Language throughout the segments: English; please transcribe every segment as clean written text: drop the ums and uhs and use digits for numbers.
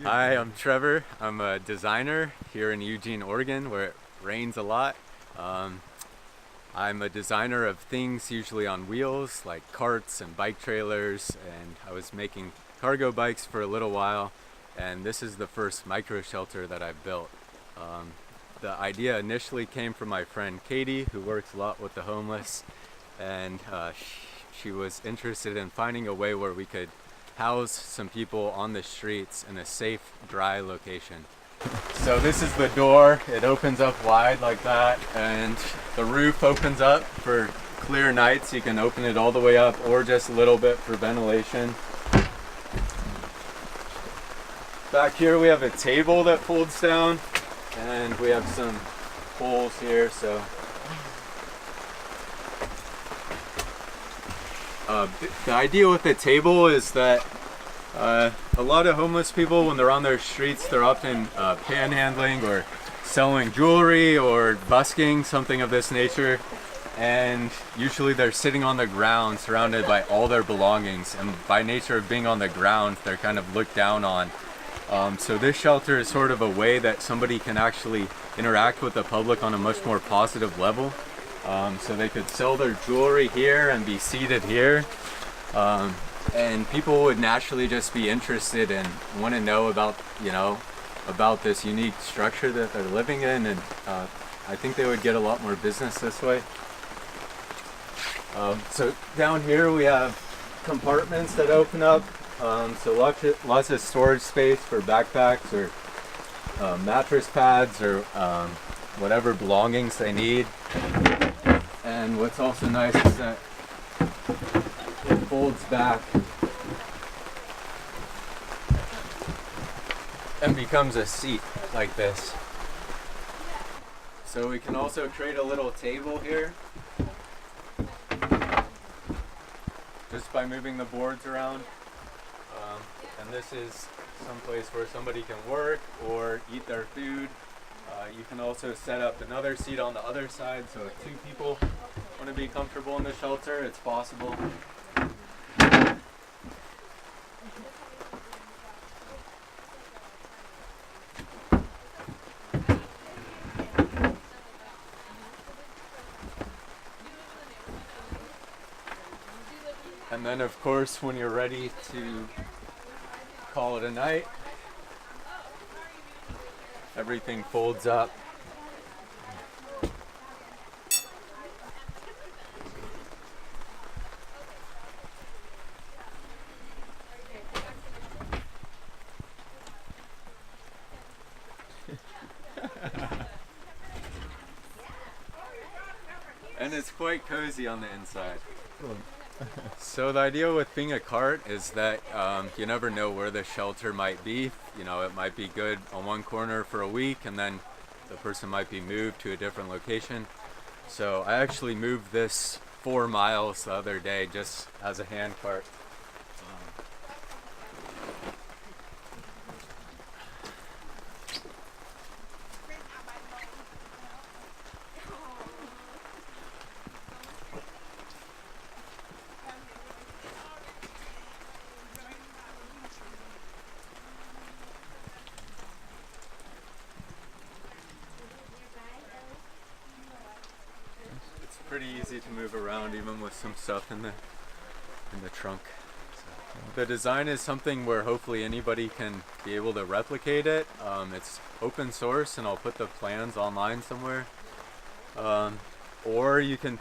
Hi, I'm Trevor. I'm a designer here in Eugene, Oregon, where it rains a lot. Um, I'm a designer of things usually on wheels, like carts and bike trailers, and I was making cargo bikes for a little while, and this is the first microshelter that I've built. Um, the idea initially came from my friend Katie, who works a lot with the homeless, and she was interested in finding a way where we could house some people on the streets in a safe, dry location. So this is the door. It opens up wide like that, and the roof opens up for clear nights. You can open it all the way up or just a little bit for ventilation. Back here we have a table that folds down, and we have some poles here. So the idea with the table is that a lot of homeless people, when they're on their streets, they're often panhandling or selling jewelry or busking, something of this nature. And usually they're sitting on the ground surrounded by all their belongings. And by nature of being on the ground, they're kind of looked down on. So this shelter is sort of a way that somebody can actually interact with the public on a much more positive level. So they could sell their jewelry here and be seated here. And people would naturally just be interested and want to know about, about this unique structure that they're living in, and I think they would get a lot more business this way. So down here we have compartments that open up, so lots of storage space for backpacks or mattress pads or whatever belongings they need. And what's also nice is that it folds back and becomes a seat like this. So we can also create a little table here just by moving the boards around. And this is some place where somebody can work or eat their food. You can also set up another seat on the other side, so if two people want to be comfortable in the shelter, it's possible. And then of course, when you're ready to call it a night, everything folds up. And it's quite cozy on the inside. So the idea with being a cart is that you never know where the shelter might be. It might be good on one corner for a week, and then the person might be moved to a different location. So I actually moved this 4 miles the other day just as a hand cart. Pretty easy to move around, even with some stuff in the trunk. The design is something where hopefully anybody can be able to replicate it. It's open source, and I'll put the plans online somewhere. Or you can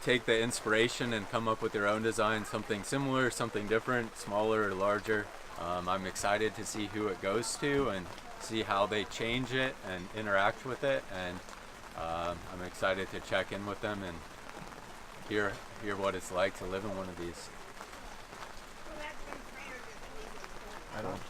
take the inspiration and come up with your own design, something similar, something different, smaller or larger. I'm excited to see who it goes to and see how they change it and interact with it, and I'm excited to check in with them and hear what it's like to live in one of these. I don't